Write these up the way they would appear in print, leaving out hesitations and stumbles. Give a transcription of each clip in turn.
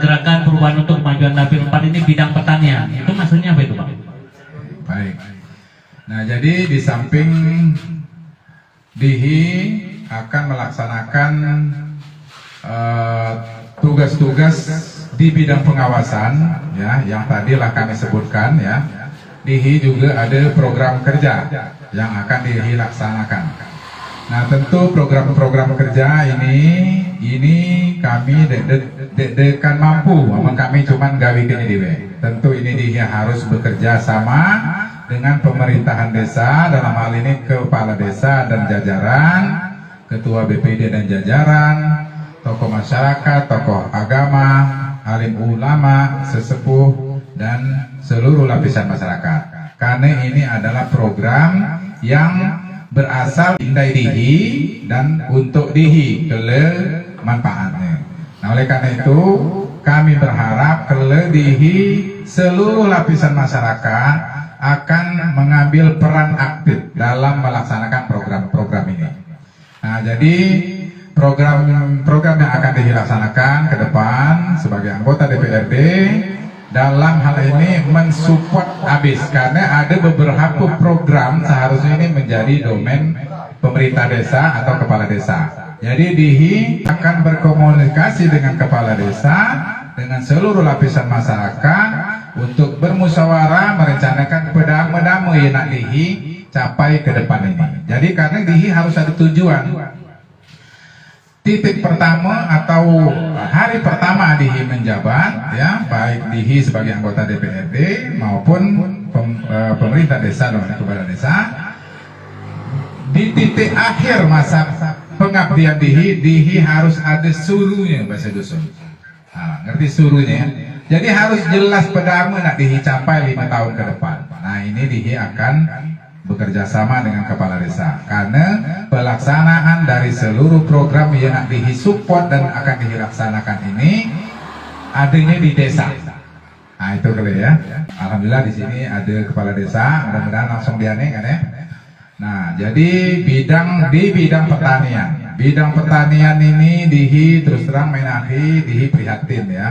gerakan perubahan untuk kemajuan Dapil 4 ini bidang pertanian. Itu maksudnya apa itu, Pak? Baik. Nah, jadi di samping DIHI akan melaksanakan tugas-tugas di bidang pengawasan, ya, yang tadilah kami sebutkan, ya. DIHI juga ada program kerja yang akan DIHI laksanakan. Nah, tentu program-program kerja ini kami dekan mampu, namun kami cuman gawe kene dhewe. Tentu ini DIHI harus bekerja sama dengan pemerintahan desa, dalam hal ini kepala desa dan jajaran, ketua BPD dan jajaran, tokoh masyarakat, tokoh agama, alim ulama, sesepuh, dan seluruh lapisan masyarakat. Karena ini adalah program yang berasal dari DIHI dan untuk DIHI kele manfaatnya. Nah, oleh karena itu kami berharap kele DIHI seluruh lapisan masyarakat akan mengambil peran aktif dalam melaksanakan program-program ini. Nah, jadi program yang akan dilaksanakan ke depan sebagai anggota DPRD dalam hal ini mensupport habis, karena ada beberapa program seharusnya ini menjadi domain pemerintah desa atau kepala desa. Jadi DIHI akan berkomunikasi dengan kepala desa, dengan seluruh lapisan masyarakat untuk bermusyawarah merencanakan pedang-pedang yang nak DIHI capai ke depan ini. Jadi karena DIHI harus ada tujuan. Titik pertama atau hari pertama DIHI menjabat, ya, baik DIHI sebagai anggota DPRD maupun pemerintah desa dan kepala desa, di titik akhir masa pengabdian DIHI harus ada suruhnya, bahasa dusun. Nah, ngerti suruhnya? Jadi harus jelas pedama nak DIHI capai 5 tahun ke depan. Nah, ini DIHI akan bekerja sama dengan kepala desa, karena pelaksanaan dari seluruh program yang nak DIHI support dan akan dilaksanakan ini adanya di desa. Nah, itu kali ya. Alhamdulillah di sini ada kepala desa, mudah-mudahan langsung diane kan ya. Nah, jadi di bidang pertanian. Bidang pertanian ini DIHI terus terang menahi, DIHI prihatin ya.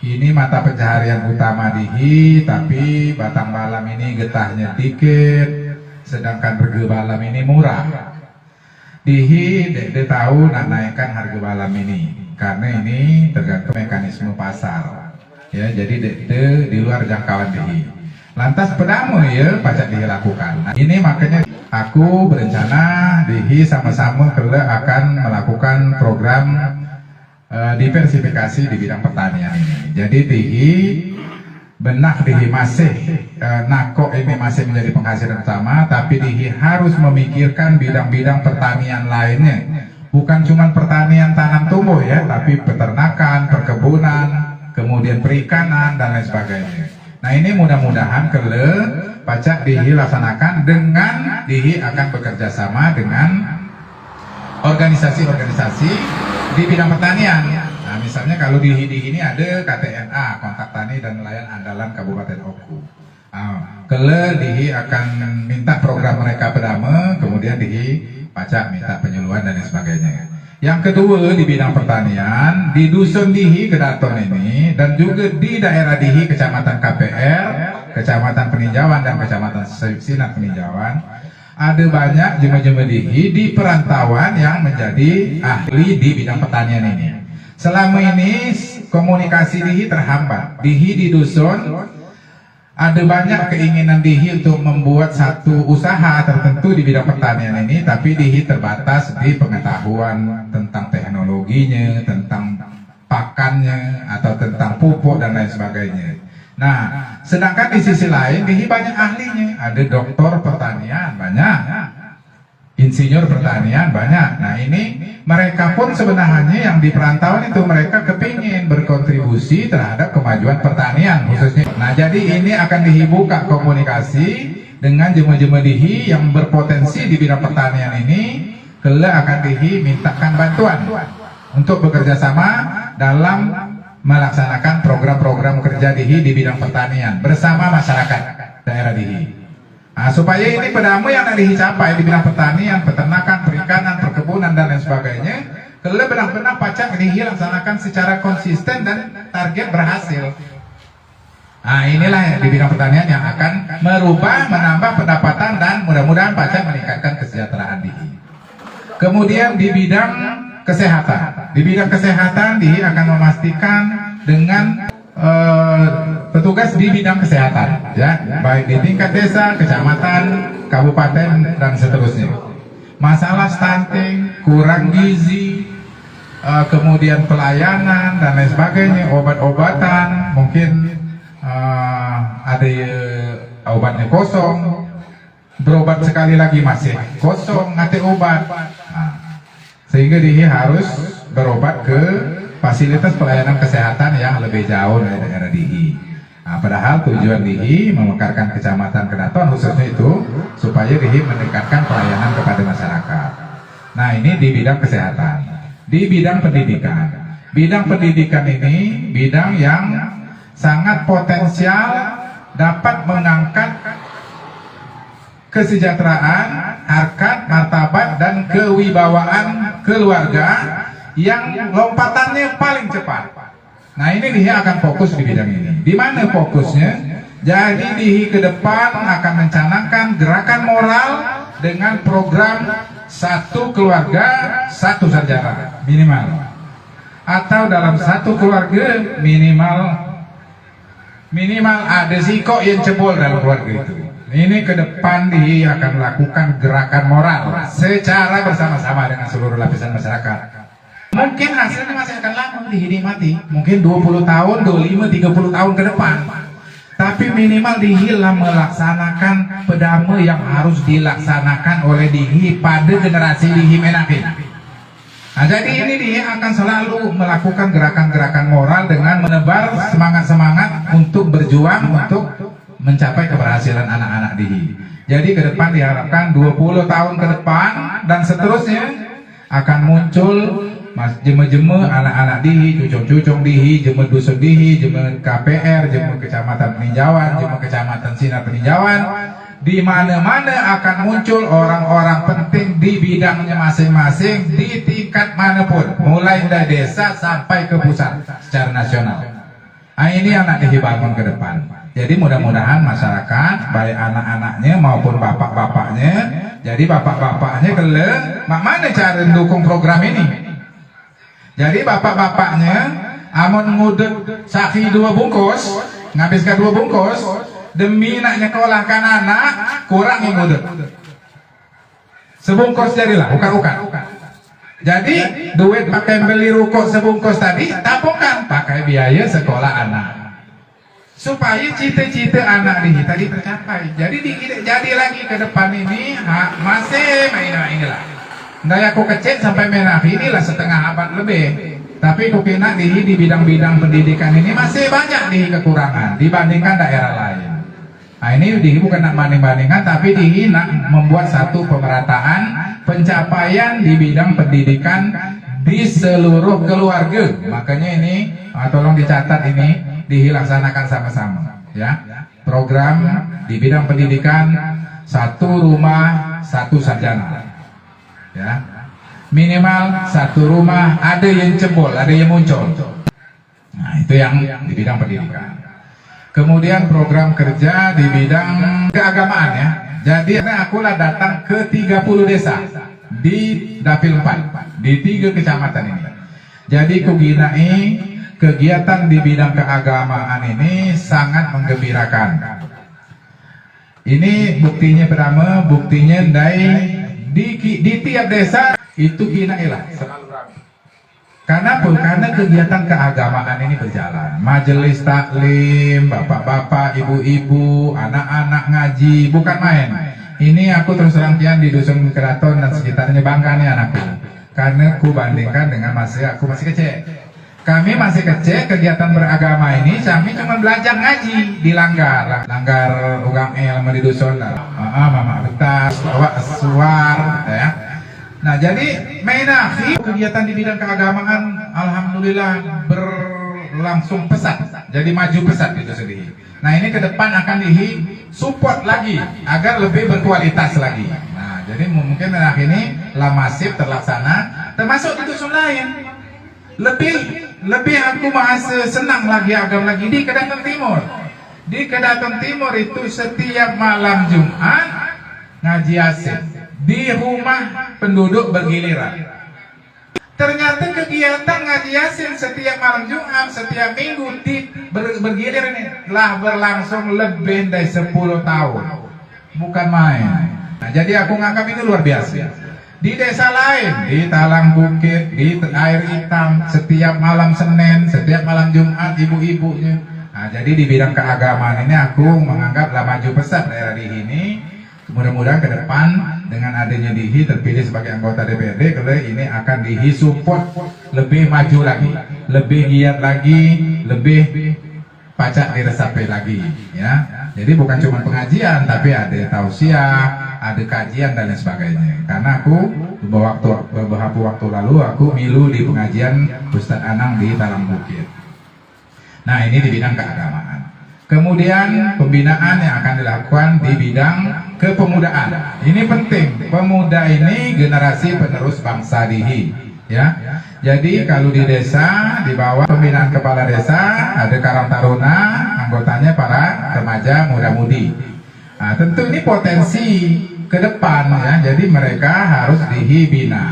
Ini mata pencaharian utama DIHI, tapi batang balam ini getahnya dikit, sedangkan harga balam ini murah. DIHI dia tahu nak naikkan harga balam ini, karena ini tergantung mekanisme pasar. Ya, jadi di luar jangkauan DIHI. Lantas pedamo ya pacak dilakukan. Nah, ini makanya aku berencana DIHI sama-sama akan melakukan program diversifikasi di bidang pertanian ini. Jadi DIHI benak DIHI masih nako ini masih menjadi penghasilan utama, tapi DIHI harus memikirkan bidang-bidang pertanian lainnya. Bukan cuma pertanian tanam tumbuh ya, tapi peternakan, perkebunan, kemudian perikanan dan lain sebagainya. Nah, ini mudah-mudahan pacak DIHI laksanakan dengan DIHI akan bekerja sama dengan organisasi-organisasi di bidang pertanian. Nah, misalnya kalau di ini ada KTNA, Kontak Tani dan Nelayan Andalan Kabupaten Oku. DIHI akan minta program mereka pertama, kemudian DIHI pacak minta penyuluhan dan sebagainya. Yang kedua di bidang pertanian, di dusun DIHI Kedaton ini dan juga di daerah DIHI Kecamatan KPR, Kecamatan Peninjauan dan Kecamatan Sinat Peninjauan, ada banyak jemaah-jemaah DIHI di perantauan yang menjadi ahli di bidang pertanian ini. Selama ini komunikasi DIHI terhambat. DIHI di dusun ada banyak keinginan DIHI untuk membuat satu usaha tertentu di bidang pertanian ini, tapi DIHI terbatas di pengetahuan tentang teknologinya, tentang pakannya, atau tentang pupuk dan lain sebagainya. Nah, sedangkan di sisi lain DIHI banyak ahlinya, ada doktor pertanian banyak, insinyur pertanian banyak. Nah, ini mereka pun sebenarnya yang di perantauan itu mereka kepingin berkontribusi terhadap kemajuan pertanian khususnya. Nah, jadi ini akan dibuka komunikasi dengan jemaah-jemaah DIHI yang berpotensi di bidang pertanian ini, akan DIHI mintakan bantuan untuk bekerja sama dalam melaksanakan program-program kerja DIHI di bidang pertanian bersama masyarakat daerah DIHI. Nah, supaya ini pedamo yang DIHI capai di bidang pertanian, peternakan, perikanan, perkebunan dan lain sebagainya, Kalau benar-benar pacak dilaksanakan secara konsisten dan target berhasil. Nah, inilah yang di bidang pertanian yang akan merubah, menambah pendapatan dan mudah-mudahan pacak meningkatkan kesejahteraan DIHI. Kemudian di bidang kesehatan, DIHI akan memastikan dengan petugas di bidang kesehatan, ya, baik di tingkat desa, kecamatan, kabupaten dan seterusnya. Masalah stunting, kurang gizi, kemudian pelayanan dan lain sebagainya, obat-obatan, mungkin ada obatnya kosong, berobat sekali lagi masih kosong, nanti obat. Sehingga dia harus berobat ke fasilitas pelayanan kesehatan yang lebih jauh dari daerah DIHI. Padahal tujuan DIHI memekarkan kecamatan Kedaton khususnya itu supaya DIHI meningkatkan pelayanan kepada masyarakat. Nah, ini di bidang kesehatan. Di bidang pendidikan. Bidang pendidikan ini bidang yang sangat potensial dapat mengangkat kesejahteraan, harkat, martabat, dan kewibawaan keluarga yang lompatannya paling cepat. Nah, ini DIHI akan fokus di bidang ini. Di mana fokusnya? Jadi DIHI ke depan akan mencanangkan gerakan moral dengan program satu keluarga, satu sarjana minimal. Atau dalam satu keluarga minimal ada siko yang cebol dalam keluarga itu. Ini ke depan DIHI akan melakukan gerakan moral secara bersama-sama dengan seluruh lapisan masyarakat. Mungkin hasilnya masih akan lama dinikmati, mungkin 20 tahun, 25, 30 tahun ke depan. Tapi minimal DIHI melaksanakan pedama yang harus dilaksanakan oleh DIHI pada generasi DIHI Menakin. Nah, jadi ini DIHI akan selalu melakukan gerakan-gerakan moral dengan menebar semangat-semangat untuk berjuang untuk mencapai keberhasilan anak-anak DIHI. Jadi ke depan diharapkan 20 tahun ke depan dan seterusnya akan muncul jeme-jeme anak-anak DIHI, cucung-cucung DIHI, jeme dusun DIHI, jeme KPR, jeme kecamatan peninjauan, jeme kecamatan sinar peninjauan. Di mana-mana akan muncul orang-orang penting di bidangnya masing-masing di tingkat manapun, mulai dari desa sampai ke pusat secara nasional. Nah, ini yang nak DIHI bangun ke depan. Jadi mudah-mudahan masyarakat, baik anak-anaknya maupun bapak-bapaknya, jadi bapak-bapaknya keleng, mana cara mendukung program ini? Jadi bapak-bapaknya amun ngudut saki 2 bungkus, ngabiskan 2 bungkus, demi nak nyekolahkan anak, kurang yang ngudut. Sebungkus jadilah, bukan. Jadi duit pakai beli rokok sebungkus tadi, tabungkan pakai biaya sekolah anak. Supaya cita-cita anak DIHI tadi tercapai. Jadi jadi lagi ke depan ini masih inilah. Daya aku kecil sampai Menafi inilah setengah abad lebih. Tapi kukina DIHI di bidang-bidang pendidikan ini masih banyak DIHI kekurangan dibandingkan daerah lain. Nah, ini DIHI bukan nak banding-bandingkan, tapi DIHI nak membuat satu pemerataan pencapaian di bidang pendidikan di seluruh keluarga. Makanya ini tolong dicatat ini DIHI laksanakan sama-sama, ya. Program di bidang pendidikan satu rumah satu sarjana, ya. Minimal satu rumah ada yang cebol, ada yang muncul. Nah, itu yang di bidang pendidikan. Kemudian program kerja di bidang keagamaan, ya. Jadi akulah datang ke 30 desa di Dapil 4 di 3 kecamatan ini. Jadi kuginai kegiatan di bidang keagamaan ini sangat menggembirakan. Ini buktinya pertama, buktinya di tiap desa itu kinailah selalu ramai. Karena kegiatan keagamaan ini berjalan. Majelis taklim, bapak-bapak, ibu-ibu, anak-anak ngaji, bukan main. Ini aku terus terang di dusun Keraton dan sekitarnya bangga nih anakku. Karena ku bandingkan dengan aku masih kecil. Kami masih kecil, kegiatan beragama ini kami cuma belajar ngaji di langgar ugang ilmu di dusun lah. Mama betas, bawa suar, ya. Nah, jadi Menafi kegiatan di bidang keagamaan alhamdulillah berlangsung pesat. Jadi maju pesat itu sendiri. Nah, ini ke depan akan DIHI support lagi agar lebih berkualitas lagi. Nah, jadi mungkin Menafi ini lah masif terlaksana termasuk di dusun lain. Lebih aku merasa senang lagi, agam lagi di Kedaton Timur. Di Kedaton Timur itu setiap malam Jumat ngaji Yasin di rumah penduduk bergiliran. Ternyata kegiatan ngaji Yasin setiap malam Jumat, setiap minggu bergilir ini telah berlangsung lebih dari 10 tahun. Bukan main. Nah, jadi aku nganggap ini luar biasa. Di desa lain, di Talang Bukit, di Air Hitam, setiap malam Senin, setiap malam Jumat ibu-ibunya. Nah, jadi di bidang keagamaan ini aku menganggaplah maju pesat daerah di ini. Mudah-mudahan ke depan dengan adanya DIHI terpilih sebagai anggota DPRD, kalau ini akan DIHI support lebih maju lagi, lebih giat lagi, lebih pacak diresapi lagi, ya. Jadi bukan cuma pengajian, tapi ada tausiah, ada kajian dan lain sebagainya. Karena aku beberapa waktu lalu aku milu di pengajian Ustadz Anang di Talang Bukit. Nah, ini di bidang keagamaan. Kemudian pembinaan yang akan dilakukan di bidang kepemudaan. Ini penting. Pemuda ini generasi penerus bangsa DIHI, ya. Jadi kalau di desa, di bawah pembinaan kepala desa ada Karang Taruna, anggotanya para remaja muda-mudi. Nah, tentu ini potensi ke depan, ya. Jadi mereka harus DIHI bina.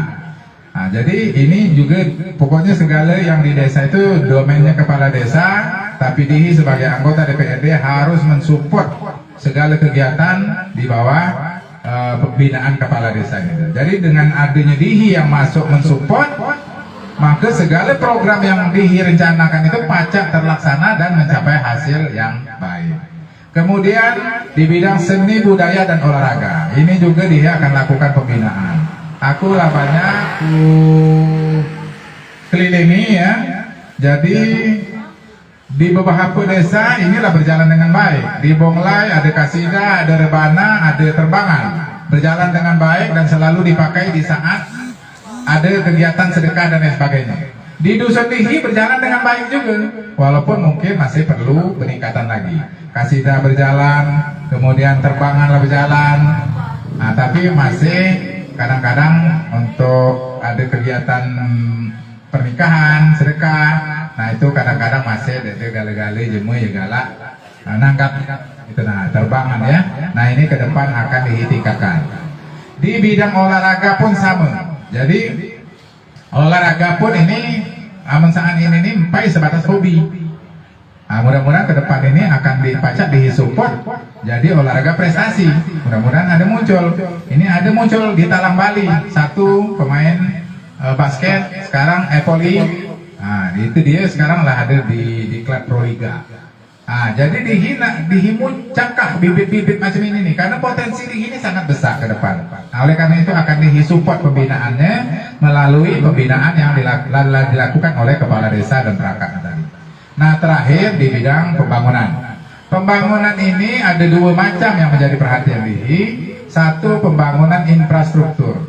Nah, jadi ini juga pokoknya segala yang di desa itu domainnya kepala desa, tapi DIHI sebagai anggota DPRD harus mensupport segala kegiatan di bawah pembinaan kepala desa itu. Jadi dengan adanya DIHI yang masuk mensupport, maka segala program yang DIHI rencanakan itu pacak terlaksana dan mencapai hasil yang baik. Kemudian di bidang seni budaya dan olahraga, ini juga DIHI akan lakukan pembinaan. Aku lah banyak kelilingi, ya. Jadi di beberapa desa inilah berjalan dengan baik. Di Bonglai ada kasida, ada rebana, ada terbangan, berjalan dengan baik dan selalu dipakai di saat ada kegiatan sedekah dan lain sebagainya. Di dusun DIHI berjalan dengan baik juga, walaupun mungkin masih perlu peningkatan lagi. Kasida berjalan, kemudian terbanganlah berjalan, nah, tapi masih kadang-kadang untuk ada kegiatan pernikahan, sedekah, nah itu kadang-kadang masih ada gale-gale jemu ya galak, nah, nanggap itu, nah terbangan, ya. Nah ini ke depan akan ditingkatkan. Di bidang olahraga pun sama. Jadi olahraga pun ini saat ini empai sebatas hobi. Nah, mudah-mudahan ke depan ini akan dipacak, disupport jadi olahraga prestasi. Mudah-mudahan ada muncul. Ini ada muncul di Talang Bali satu pemain basket sekarang voli. Nah, itu dia sekarang lah ada di klub Pro Liga. Nah, jadi dihimun cakap bibit-bibit macam ini nih, karena potensi di ini sangat besar ke depan. Nah, oleh karena itu akan disupport pembinaannya melalui pembinaan yang dilakukan oleh kepala desa dan perangkat tadi. Nah, terakhir di bidang pembangunan. Pembangunan ini ada dua macam yang menjadi perhatian DIHI. Satu, pembangunan infrastruktur.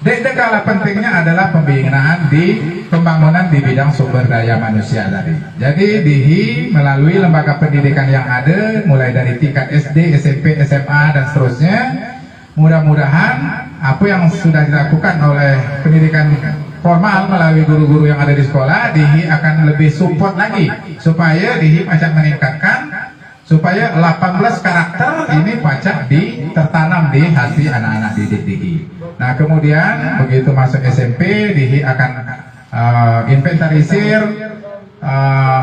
Kala pentingnya adalah pembinaan di pembangunan di bidang sumber daya manusia tadi. Jadi DIHI melalui lembaga pendidikan yang ada, mulai dari tingkat SD, SMP, SMA dan seterusnya, mudah-mudahan apa yang sudah dilakukan oleh pendidikan formal melalui guru-guru yang ada di sekolah, DIHI akan lebih support lagi supaya DIHI pacak meningkatkan, supaya 18 karakter ini pacak tertanam di hati anak-anak didik DIHI. Nah, kemudian begitu masuk SMP, DIHI akan inventarisir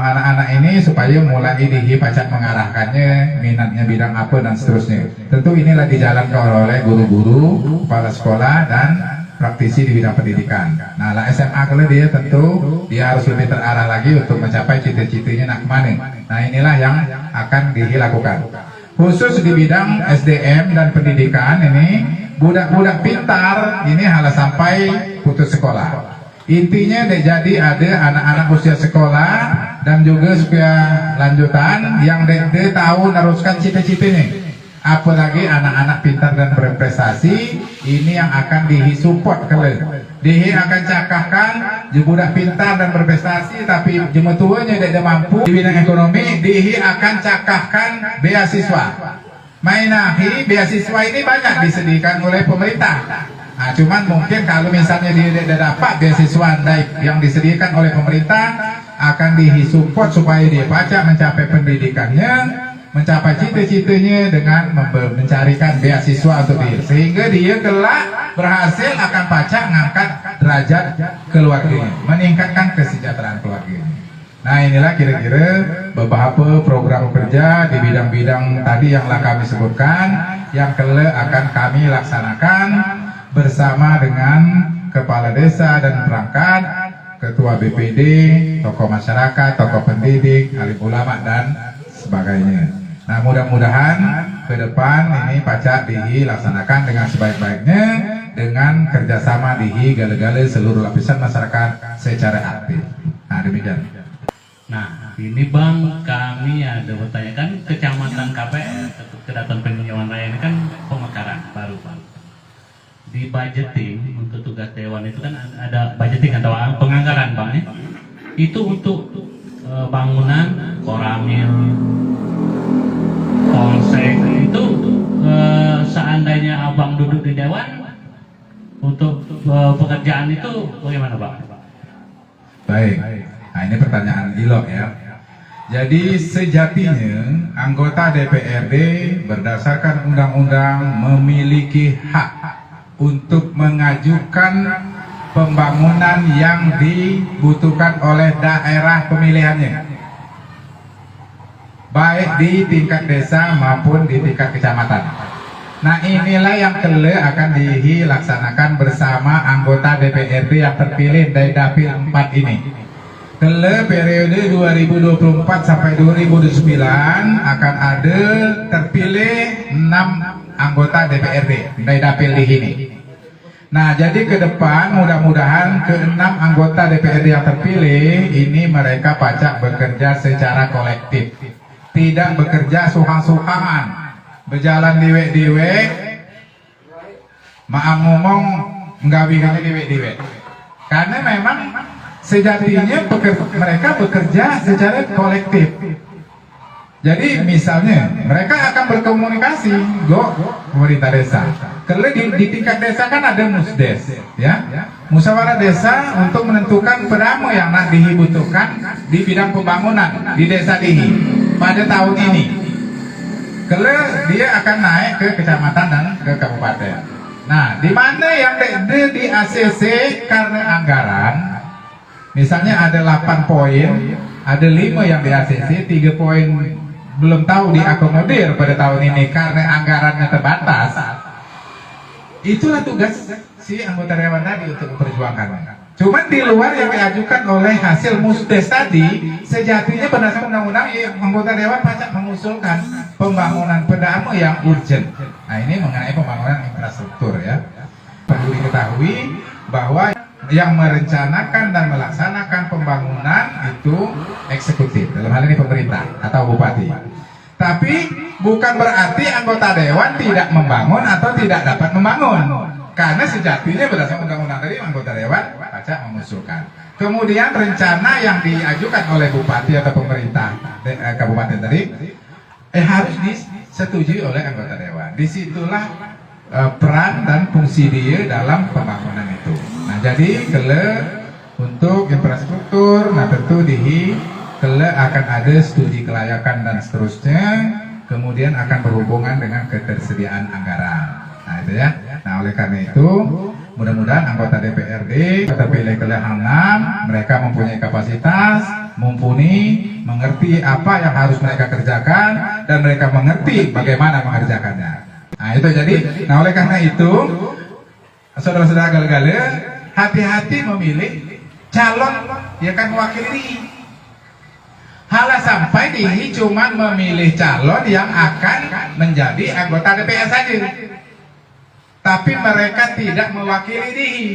anak-anak ini supaya mulai DIHI pacak mengarahkannya, minatnya bidang apa dan seterusnya. Tentu inilah dijalankan oleh guru-guru, kepala sekolah dan praktisi di bidang pendidikan. Nah, lah SMA kalau dia tentu dia harus lebih terarah lagi untuk mencapai cita-citanya nak kemana. Nah, inilah yang akan DIHI lakukan. Khusus di bidang SDM dan pendidikan ini, budak-budak pintar ini halah sampai putus sekolah. Intinya jadi ada anak-anak usia sekolah dan juga supaya lanjutan yang dia tahu neruskan cita-citanya. Apalagi anak-anak pintar dan berprestasi ini yang akan DIHI support kalian. DIHI akan cakahkan budak pintar dan berprestasi tapi jemetuanya tidak mampu di bidang ekonomi, DIHI akan cakahkan beasiswa. Mainahi beasiswa ini banyak disediakan oleh pemerintah. Nah, cuman mungkin kalau misalnya dia tidak dapat beasiswa yang disediakan oleh pemerintah, akan disupport supaya dia pacak mencapai pendidikannya, mencapai cita-citanya dengan mencarikan beasiswa untuk dia, sehingga dia kelak berhasil akan pacak mengangkat derajat keluarganya, meningkatkan kesejahteraan keluarganya. Nah, inilah kira-kira beberapa program kerja di bidang-bidang tadi yang telah kami sebutkan, yang kelak akan kami laksanakan bersama dengan kepala desa dan perangkat, ketua BPD, tokoh masyarakat, tokoh pendidik, alim ulama dan sebagainya. Nah, mudah-mudahan ke depan ini pacak dilaksanakan dengan sebaik-baiknya dengan kerjasama gale-gale seluruh lapisan masyarakat secara aktif. Nah, demikian. Nah, ini Bang, kami ada bertanyakan Kecamatan KPS, Kedatuan Peninjauan Raya ini kan pemekaran baru Bang. Di budgeting untuk tugas dewan itu kan ada budgeting atau penganggaran Bang ya. Itu untuk bangunan, koramil, polsek itu seandainya Abang duduk di dewan untuk pekerjaan itu bagaimana Bang? Baik. Nah, ini pertanyaan Ilok ya. Jadi sejatinya anggota DPRD berdasarkan undang-undang memiliki hak untuk mengajukan pembangunan yang dibutuhkan oleh daerah pemilihannya, baik di tingkat desa maupun di tingkat kecamatan. Nah, inilah yang kelak akan dilaksanakan bersama anggota DPRD yang terpilih dari Dapil 4 ini. Kelak periode 2024 sampai 2029 akan ada terpilih 6 anggota DPRD dari Dapil di sini. Nah, jadi ke depan mudah-mudahan ke-6 anggota DPRD yang terpilih ini mereka pacak bekerja secara kolektif, tidak bekerja suhang-suhangan, berjalan diwek-diwek, maaf ngomong nggawi-ngawi diwek-diwek. Karena memang sejatinya mereka bekerja secara kolektif. Jadi misalnya mereka akan berkomunikasi, pemerintah desa. Kalau di tingkat desa kan ada musdes, ya, musyawarah desa untuk menentukan berapa yang nak dibutuhkan di bidang pembangunan di desa ini pada tahun ini. Kalau dia akan naik ke kecamatan dan ke kabupaten. Nah, di mana yang di ACC karena anggaran, misalnya ada 8 poin, ada 5 yang di ACC, 3 poin belum tahu diakomodir pada tahun ini karena anggarannya terbatas. Itulah tugas si anggota dewan tadi untuk memperjuangkan. Cuman di luar yang diajukan oleh hasil musdes tadi, sejatinya berdasarkan undang-undang anggota dewan pacak mengusulkan pembangunan pedamo yang urgent. Nah, ini mengenai pembangunan infrastruktur ya. Perlu diketahui bahwa yang merencanakan dan melaksanakan pembangunan itu eksekutif, dalam hal ini pemerintah atau bupati. Tapi bukan berarti anggota dewan tidak membangun atau tidak dapat membangun, karena sejatinya berdasarkan undang-undang tadi anggota dewan pacak mengusulkan. Kemudian rencana yang diajukan oleh bupati atau pemerintah kabupaten tadi harus disetujui oleh anggota dewan. Disitulah peran dan fungsi dia dalam pembangunan itu. Nah, jadi kelak untuk infrastruktur, nah tentu kelak akan ada studi kelayakan dan seterusnya, kemudian akan berhubungan dengan ketersediaan anggaran. Nah, itu ya. Nah, oleh karena itu mudah-mudahan anggota DPRD terpilih kelak 6 mereka mempunyai kapasitas, mumpuni, mengerti apa yang harus mereka kerjakan dan mereka mengerti bagaimana mengerjakannya. Nah, itu jadi. Nah, oleh karena itu saudara-saudara gal-gale, hati-hati memilih calon ya kan wakil diri. Halah sampai diri cuma memilih calon yang akan menjadi anggota DPR saja, tapi mereka tidak mewakili diri.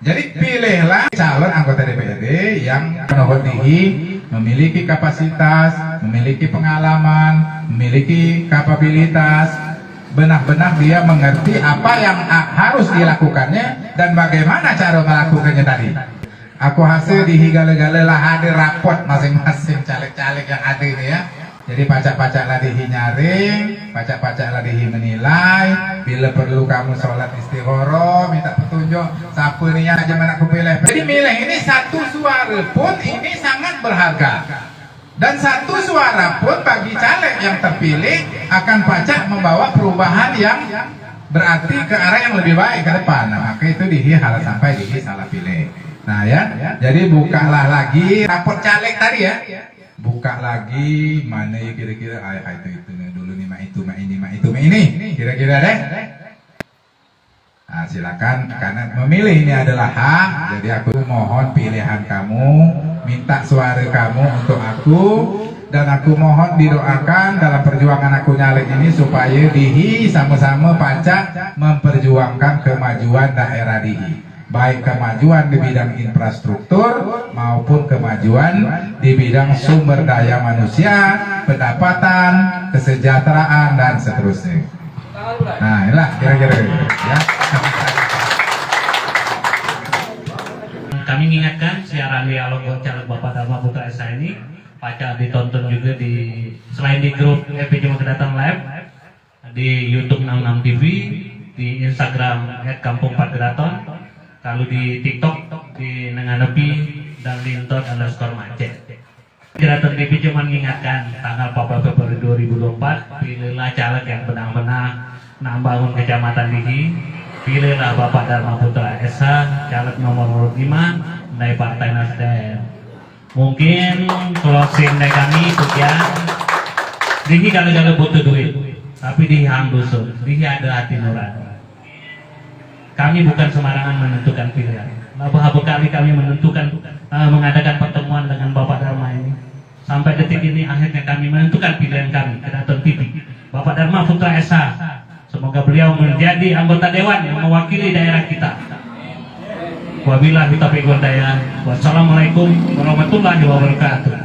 Jadi pilihlah calon anggota DPRD yang menurut diri memiliki kapasitas, memiliki pengalaman, memiliki kapabilitas, benar-benar dia mengerti apa yang harus dilakukannya dan bagaimana cara melakukannya tadi. Aku hasil di gale-gale lah ada raport masing-masing caleg-caleg yang ada ini ya, Jadi pacak-pacak ladihi nyaring, pacak-pacak ladihi menilai. Bila perlu kamu sholat istighoro, minta petunjuk. Siapa nih yang aja mana aku pilih. Jadi milih ini satu suara pun ini sangat berharga. Dan satu suara pun bagi caleg yang terpilih akan pacak membawa perubahan yang berarti ke arah yang lebih baik ke depan. Nah, maka itu dihi harus sampai dihi salah pilih. Nah ya, jadi bukalah lagi raport caleg tadi ya. Buka lagi mana ya kira-kira itu dulu nih mak itu mak ini kira-kira deh. Nah, silakan karena memilih ini adalah hak. Jadi aku mohon pilihan kamu, minta suara kamu untuk aku, dan aku mohon didoakan dalam perjuangan aku nyalek ini supaya dihi sama-sama pacak memperjuangkan kemajuan daerah dihi, baik kemajuan di bidang infrastruktur maupun kemajuan di bidang sumber daya manusia, pendapatan, kesejahteraan dan seterusnya. Nah, inilah kira-kira ya. Kami mengingatkan siaran dialog caleg Bapak Dharma Putra SH ini pacak ditonton juga selain di grup FPJ Kedaton Live, di YouTube 66 TV, di Instagram @kampung4kedaton, kalau di TikTok di Nenganepi dan Linton_Macet. Kedaton TV cuma mengingatkan tanggal 4 Februari 2024 pilihlah caleg yang benar-benar membangun kecamatan Dihi. Pilihlah Bapak Dharma Putra SH, caleg nomor 5 dari Partai Nasdem. Mungkin closing dari kami sekian. Dihi kalau butuh duit, tapi Dihi hang dusun, Dihi ada hati nurani. Kami bukan sembarangan menentukan pilihan. Beberapa kali kami menentukan mengadakan pertemuan dengan Bapak Dharma ini. Sampai detik ini akhirnya kami menentukan pilihan kami Kedaton TV, Bapak Dharma Putra SH. Semoga beliau menjadi anggota dewan yang mewakili daerah kita. Wabillahi taufiq wal hidayah. Wassalamualaikum warahmatullahi wabarakatuh.